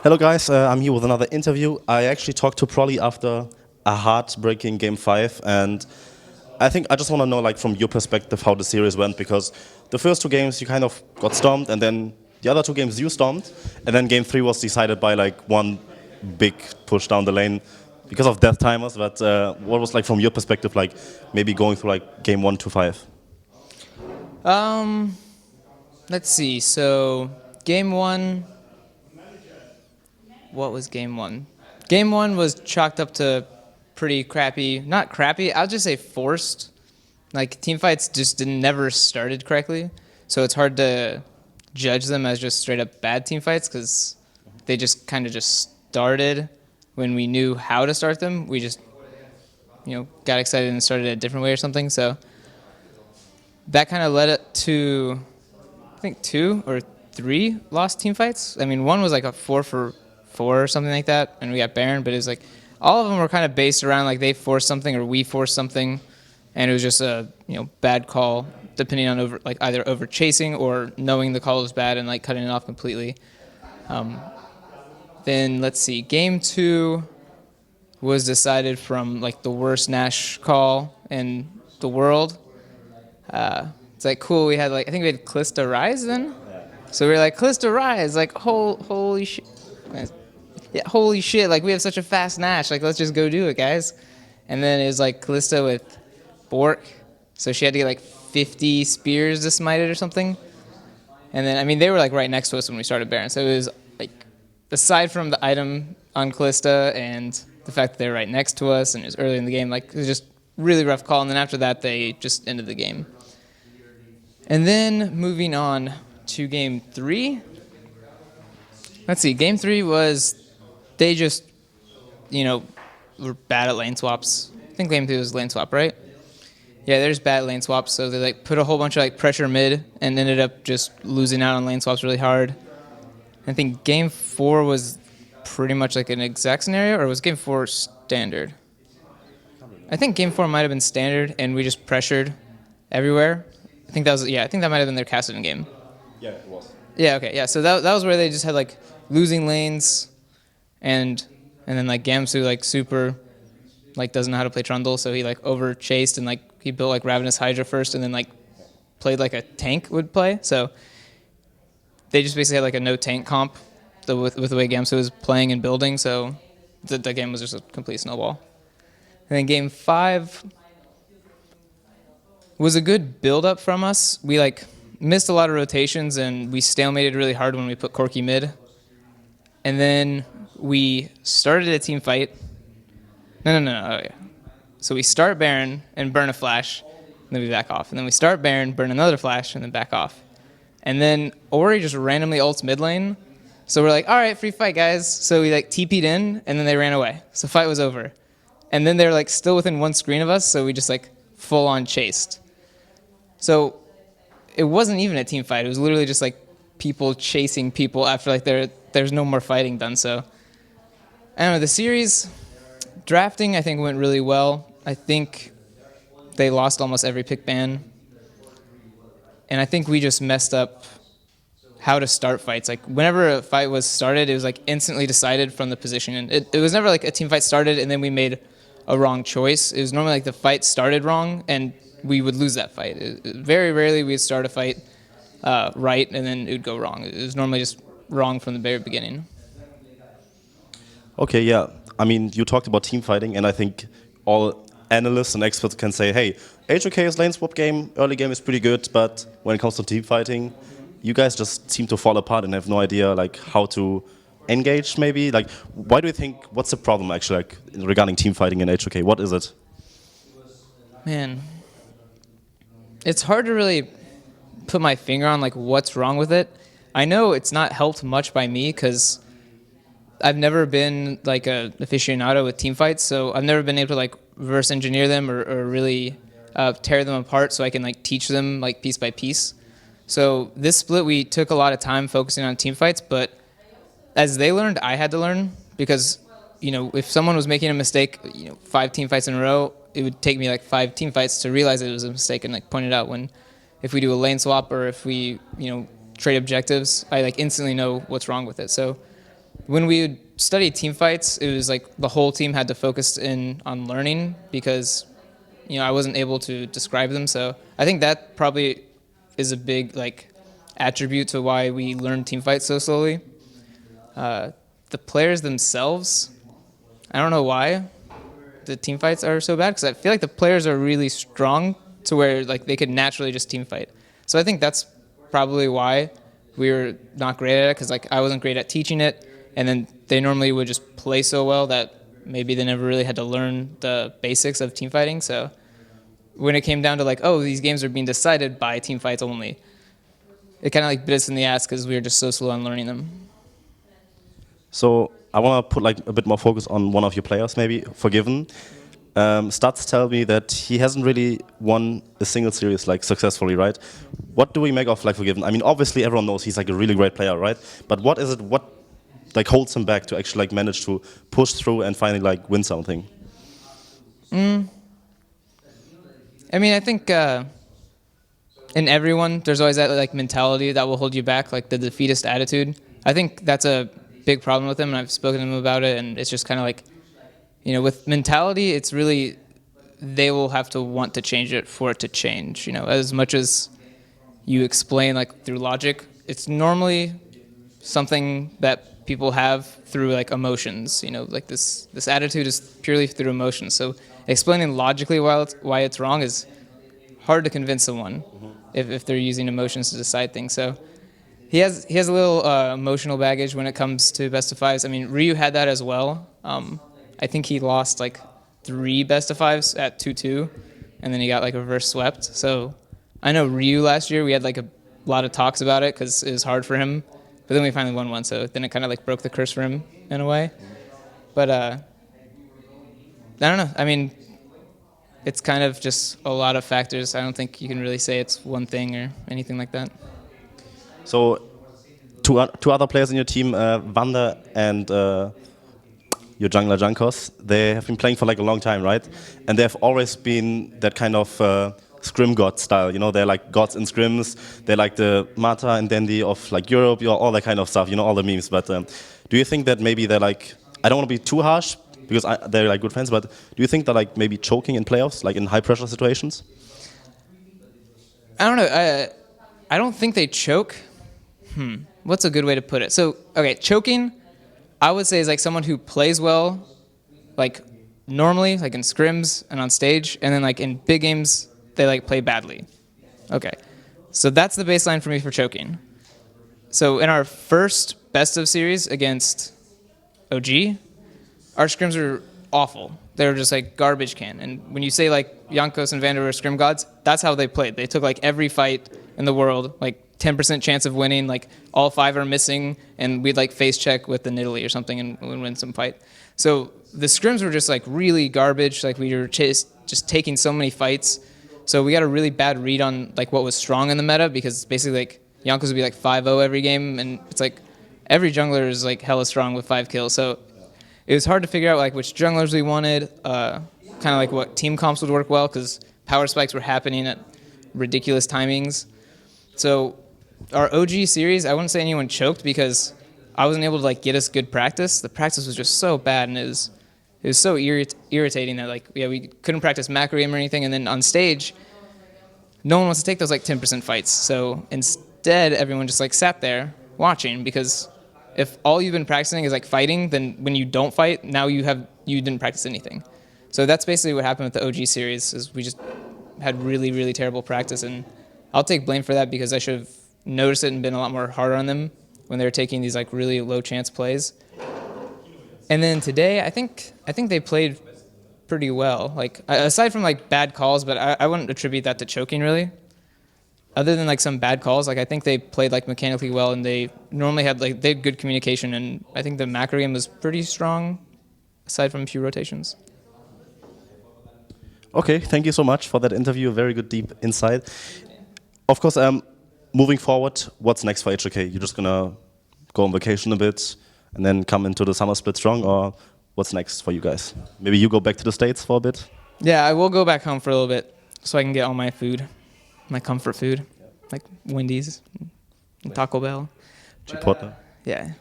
Hello guys, I'm here with another interview. I actually talked to Prolly after a heartbreaking Game 5, and I think I just want to know, like, from your perspective, how the series went, because the first two games you kind of got stomped, and then the other two games you stomped, and then Game 3 was decided by like one big push down the lane because of death timers. But what was, like, from your perspective, like maybe going through like Game 1 to 5? Let's see. So, game one. What was game one? Game one was chalked up to pretty crappy. Not crappy. I'll just say forced. Like team fights just never started correctly, so it's hard to judge them as just straight up bad team fights because they just kind of just started when we knew how to start them. We just got excited and started a different way or something. So that kind of led it to, I think, 2 or 3 lost team fights. I mean, one was like a 4-for-4 or something like that, and we got Baron, but it was like all of them were kind of based around like they forced something or we forced something, and it was just a bad call depending on either over chasing or knowing the call was bad and like cutting it off completely. Then let's see, game 2 was decided from like the worst Nash call in the world. It's like cool. We had I think we had Callisto Rise then, so we were like Callisto Rise, like holy shit, yeah, holy shit, like we have such a fast Nash, like let's just go do it, guys. And then it was like Callisto with Bork, so she had to get like 50 spears to smite it or something. And then I mean they were like right next to us when we started Baron, so it was like aside from the item on Callista and the fact that they were right next to us and it was early in the game, like it was just really rough call. And then after that they just ended the game. And then moving on to game 3. Let's see, game 3 was they just were bad at lane swaps. I think game 3 was lane swap, right? Yeah, they're just bad at lane swaps, so they like put a whole bunch of like pressure mid and ended up just losing out on lane swaps really hard. I think game 4 was pretty much like an exact scenario, or was game 4 standard? I think game 4 might have been standard, and we just pressured everywhere. I think that might have been their Kassadin game. Yeah, it was. Yeah, okay, yeah. So that was where they just had like losing lanes, and then like Gamsu like super like doesn't know how to play Trundle, so he like over chased and like he built like Ravenous Hydra first, and then like played like a tank would play. So they just basically had like a no tank comp with the way Gamsu was playing and building. So the game was just a complete snowball. And then game 5 was a good build-up from us. We like missed a lot of rotations, and we stalemated really hard when we put Corki mid. And then we started a team fight. No. Oh, yeah. So we start Baron and burn a flash, and then we back off. And then we start Baron, burn another flash, and then back off. And then Ori just randomly ults mid lane. So we're like, all right, free fight, guys. So we like TP'd in, and then they ran away. So fight was over. And then they're like still within one screen of us, so we just like full-on chased. So it wasn't even a team fight. It was literally just like people chasing people after like there's no more fighting done. So I don't know. The series drafting I think went really well. I think they lost almost every pick ban, and I think we just messed up how to start fights. Like whenever a fight was started, it was like instantly decided from the position. And it was never like a team fight started and then we made a wrong choice. It was normally like the fight started wrong and we would lose that fight. Very rarely we'd start a fight right and then it would go wrong. It was normally just wrong from the very beginning. Okay, yeah. I mean, you talked about team fighting, and I think all analysts and experts can say, hey, H2K's lane swap game, early game is pretty good, but when it comes to team fighting, you guys just seem to fall apart and have no idea like how to engage maybe. Like, why do you think, what's the problem actually like regarding team fighting in H2K? What is it? Man, it's hard to really put my finger on like what's wrong with it. I know it's not helped much by me because I've never been like a aficionado with team fights, so I've never been able to like reverse engineer them or really tear them apart so I can like teach them like piece by piece. So this split we took a lot of time focusing on team fights, but as they learned, I had to learn because if someone was making a mistake, 5 team fights in a row, it would take me like 5 team fights to realize it was a mistake and like point it out. When if we do a lane swap or if we trade objectives, I like instantly know what's wrong with it. So when we would study team fights, it was like the whole team had to focus in on learning because, I wasn't able to describe them. So I think that probably is a big like attribute to why we learn team fights so slowly. The players themselves, I don't know why the team fights are so bad because I feel like the players are really strong to where like they could naturally just team fight. So I think that's probably why we were not great at it because like I wasn't great at teaching it, and then they normally would just play so well that maybe they never really had to learn the basics of team fighting. So when it came down to like, oh, these games are being decided by team fights only, it kind of like bit us in the ass because we were just so slow on learning them. So I want to put like a bit more focus on one of your players, maybe FORG1VEN. Stats tell me that he hasn't really won a single series like successfully, right? What do we make of like FORG1VEN? I mean, obviously everyone knows he's like a really great player, right? But what is it? What like holds him back to actually like manage to push through and finally like win something? I mean, I think in everyone, there's always that like mentality that will hold you back, like the defeatist attitude. I think that's a big problem with him, and I've spoken to him about it, and it's just kind of like, with mentality, it's really, they will have to want to change it for it to change. As much as you explain like through logic, it's normally something that people have through like emotions. Like this attitude is purely through emotions. So explaining logically why it's wrong is hard to convince someone if they're using emotions to decide things. So he has a little emotional baggage when it comes to best of fives. I mean, Ryu had that as well. I think he lost like 3 best of fives at 2-2, and then he got like reverse swept. So I know Ryu last year, we had like a lot of talks about it because it was hard for him, but then we finally won one. So then it kind of like broke the curse for him in a way. But I don't know. I mean, it's kind of just a lot of factors. I don't think you can really say it's one thing or anything like that. So two other players in your team, Wanda and your jungler Jankos, they have been playing for like a long time, right? And they have always been that kind of Scrim god style. They're like gods in scrims. They're like the Mata and Dandy of like Europe, all that kind of stuff. All the memes. But do you think that maybe they're like, I don't want to be too harsh because they're like good friends, but do you think they're like maybe choking in playoffs, like in high pressure situations? I don't know. I don't think they choke. What's a good way to put it? So, okay, choking, I would say is like someone who plays well, like normally, like in scrims and on stage, and then like in big games, they like play badly. Okay, so that's the baseline for me for choking. So in our first best of series against OG, our scrims were awful. They were just like garbage can. And when you say like Jankos and Vander were scrim gods, that's how they played. They took like every fight in the world, like 10% chance of winning, like all 5 are missing, and we'd like face check with the Nidalee or something and win some fight. So the scrims were just like really garbage. Like we were just taking so many fights. So we got a really bad read on like what was strong in the meta because basically like Jankos would be like 5-0 every game, and it's like every jungler is like hella strong with 5 kills. So it was hard to figure out like which junglers we wanted, kind of like what team comps would work well because power spikes were happening at ridiculous timings. So our OG series, I wouldn't say anyone choked because I wasn't able to like get us good practice. The practice was just so bad, and it was so irritating that like we couldn't practice macro game or anything, and then on stage, no one wants to take those like 10% fights. So instead, everyone just like sat there watching because if all you've been practicing is like fighting, then when you don't fight, now you didn't practice anything. So that's basically what happened with the OG series is we just had really, really terrible practice, and I'll take blame for that because I should have noticed it and been a lot more harder on them when they were taking these like really low chance plays. And then today, I think they played pretty well. Like aside from like bad calls, but I wouldn't attribute that to choking really. Other than like some bad calls, like I think they played like mechanically well, and they normally had like they had good communication, and I think the macro game was pretty strong, aside from a few rotations. Okay, thank you so much for that interview. Very good, deep insight. Of course, moving forward, what's next for H2K? You're just gonna go on vacation a bit and then come into the summer split strong, or what's next for you guys? Maybe you go back to the States for a bit? Yeah, I will go back home for a little bit so I can get all my food, my comfort food, like Wendy's, and Taco Bell. Chipotle. Yeah,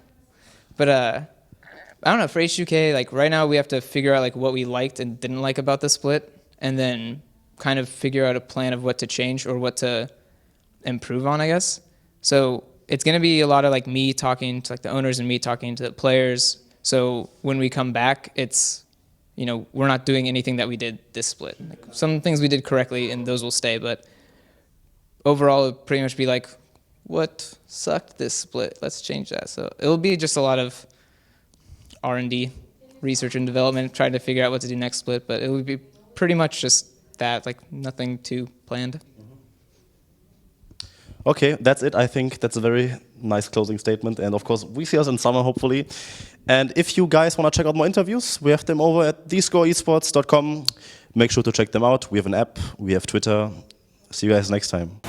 but I don't know, for H2K, like right now we have to figure out like what we liked and didn't like about the split, and then kind of figure out a plan of what to change or what to improve on, I guess. So it's going to be a lot of like me talking to like the owners and me talking to the players. So when we come back, it's, you know, we're not doing anything that we did this split. Like some things we did correctly and those will stay, but overall it'll pretty much be like, what sucked this split? Let's change that. So it'll be just a lot of R&D, research and development, trying to figure out what to do next split, but it will be pretty much just that, like nothing too planned. Okay, that's it. I think that's a very nice closing statement. And of course, we see us in summer, hopefully. And if you guys want to check out more interviews, we have them over at theScoreEsports.com. Make sure to check them out. We have an app, we have Twitter. See you guys next time.